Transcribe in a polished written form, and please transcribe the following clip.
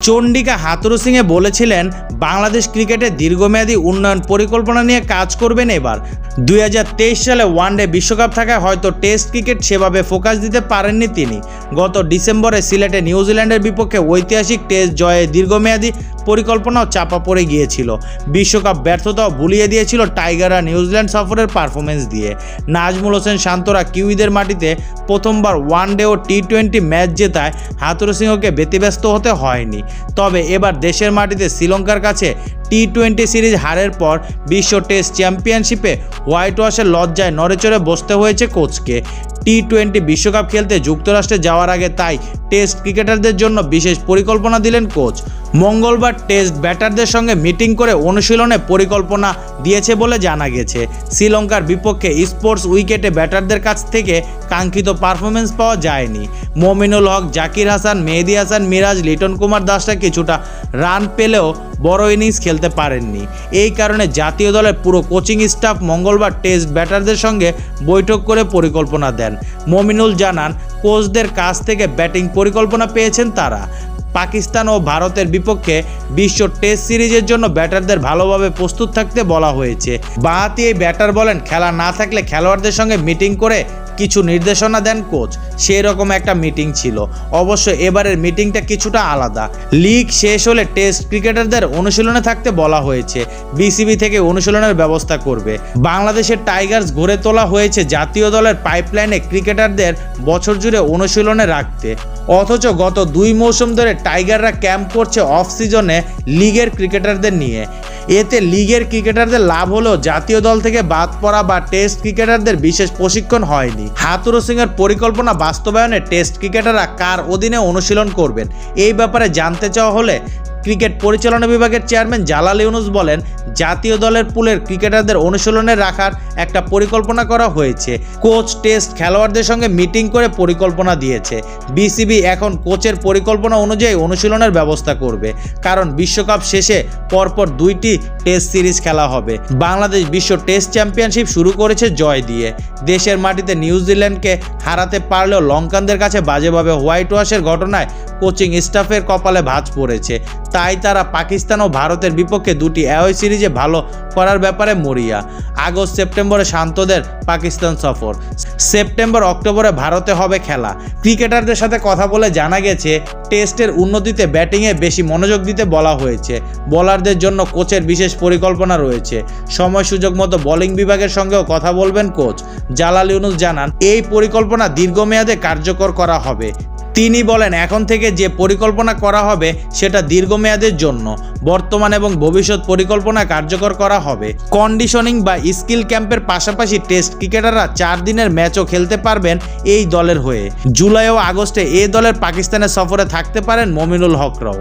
চন্ডিকা হাথুরু সিংয়ে বলেছিলেন বাংলাদেশ ক্রিকেটের দীর্ঘমেয়াদী উন্নয়ন পরিকল্পনা নিয়ে কাজ করবেন। এবার 2023 সালে ওয়ানডে বিশ্বকাপ থাকায় হয়তো টেস্ট ক্রিকেট সেভাবে ফোকাস দিতে পারেননি তিনি। গত ডিসেম্বরে সিলেটে নিউজিল্যান্ডের বিপক্ষে ঐতিহাসিক টেস্ট জয়ে দীর্ঘমেয়াদী পরিকল্পনাও চাপা পড়ে গিয়েছিল। বিশ্বকাপ ব্যর্থতাও ভুলিয়ে দিয়েছিল টাইগাররা নিউজিল্যান্ড সফরের পারফরমেন্স দিয়ে। নাজমুল হোসেন শান্তরা কিউইদের মাটিতে প্রথমবার ওয়ানডে ও টি20 ম্যাচ জেতায় হাথুরু সিংহকে ব্যতিব্যস্ত হতে হয়নি। তবে এবার দেশের মাটিতে শ্রীলঙ্কার কাছে টি20 সিরিজ হারের পর বিশ্ব টেস্ট চ্যাম্পিয়নশিপে হোয়াইট ওয়াশের লজ্জায় নড়েচড়ে বসতে হয়েছে কোচকে। টি20 বিশ্বকাপ খেলতে যুক্তরাষ্ট্রে যাওয়ার আগে তাই টেস্ট ক্রিকেটারদের জন্য বিশেষ পরিকল্পনা দিলেন কোচ। মঙ্গলবার টেস্ট ব্যাটারদের সঙ্গে মিটিং করে অনুশীলনে পরিকল্পনা দিয়েছে বলে জানা গেছে। শ্রীলঙ্কার বিপক্ষে স্পোর্টস উইকেটে ব্যাটারদের কাছ থেকে কাঙ্ক্ষিত পারফরমেন্স পাওয়া যায়নি। মমিনুল হক, জাকির হাসান, মেহেদী হাসান, মিরাজ, লিটন কুমার দাসরা কিছুটা রান পেলেও বড় ইনিংস খেলতে পারেননি। এই কারণে জাতীয় দলের পুরো কোচিং স্টাফ মঙ্গলবার টেস্ট ব্যাটারদের সঙ্গে বৈঠক করে পরিকল্পনা দেন। মমিনুল জানান, কোচদের কাছ থেকে ব্যাটিং পরিকল্পনা পেয়েছেন তারা। পাকিস্তান ও ভারতের বিপক্ষে বিশ্ব টেস্ট সিরিজের জন্য ব্যাটারদের ভালোভাবে প্রস্তুত থাকতে বলা হয়েছে। বাঁহাতি এই ব্যাটার বলেন, খেলা না থাকলে খেলোয়াড়দের সঙ্গে মিটিং করে কিছু নির্দেশনা দেন কোচ। সেই রকম একটা মিটিং ছিল। অবশ্য এবারের মিটিংটা কিছুটা আলাদা। লিগ শেষ হলে টেস্ট ক্রিকেটারদের অনুশীলনে থাকতে বলা হয়েছে। বিসিবি থেকে অনুশীলনের ব্যবস্থা করবে। বাংলাদেশের টাইগার্স গড়ে তোলা হয়েছে জাতীয় দলের পাইপলাইনে ক্রিকেটারদের বছর জুড়ে অনুশীলনে রাখতে। অথচ গত 2 মৌসুম ধরে টাইগাররা ক্যাম্প করছে অফ সিজনে লিগের ক্রিকেটারদের নিয়ে। এতে লিগের ক্রিকেটারদের লাভ হলেও জাতীয় দল থেকে বাদ পড়া বা টেস্ট ক্রিকেটারদের বিশেষ প্রশিক্ষণ হয়নি। হাথুরু সিংয়ের পরিকল্পনা বাস্তবায়নে টেস্ট ক্রিকেটাররা কার অধীনে অনুশীলন করবেন, এই ব্যাপারে জানতে চাওয়া হলে ক্রিকেট পরিচালনা বিভাগের চেয়ারম্যান জালাল ইউনুস বলেন, জাতীয় দলের পুলের ক্রিকেটারদের অনুশীলনে রাখার একটা পরিকল্পনা করা হয়েছে। কোচ টেস্ট খেলোয়াড়দের সঙ্গে মিটিং করে পরিকল্পনা দিয়েছে। বিসিবি এখন কোচের পরিকল্পনা অনুযায়ী অনুশীলনের ব্যবস্থা করবে, কারণ বিশ্বকাপ শেষে পরপর 2টি টেস্ট সিরিজ খেলা হবে। বাংলাদেশ বিশ্ব টেস্ট চ্যাম্পিয়নশিপ শুরু করেছে জয় দিয়ে। দেশের মাটিতে নিউজিল্যান্ডকে হারাতে পারলেও লঙ্কানদের কাছে বাজেভাবে হোয়াইট ওয়াশের ঘটনায় কোচিং স্টাফের কপালে ভাঁজ পড়েছে। তাই তারা পাকিস্তান ও ভারতের বিপক্ষে 2টি অ্যাওয়ে সিরিজে ভালো করার ব্যাপারে মরিয়া। আগস্ট সেপ্টেম্বরে শান্তদের পাকিস্তান সফর, সেপ্টেম্বর অক্টোবরে ভারতে হবে খেলা। ক্রিকেটারদের সাথে কথা বলে জানা গেছে, টেস্টের উন্নতিতে ব্যাটিংয়ে বেশি মনোযোগ দিতে বলা হয়েছে। বোলারদের জন্য কোচের বিশেষ পরিকল্পনা রয়েছে। সময় সুযোগ মতো বোলিং বিভাগের সঙ্গেও কথা বলবেন কোচ। জালাল ইউনুস জানান, এই পরিকল্পনা দীর্ঘমেয়াদে কার্যকর করা হবে। তিনি বলেন, এখন থেকে যে পরিকল্পনা করা হবে সেটা দীর্ঘমেয়াদের জন্য। বর্তমান এবং ভবিষ্যৎ পরিকল্পনা কার্যকর করা হবে। কন্ডিশনিং বা স্কিল ক্যাম্পের পাশাপাশি টেস্ট ক্রিকেটাররা 4 দিনের ম্যাচও খেলতে পারবেন এই দলের হয়ে। জুলাই ও আগস্টে এই দলের পাকিস্তানের সফরে থাকতে পারেন মমিনুল হকরাও।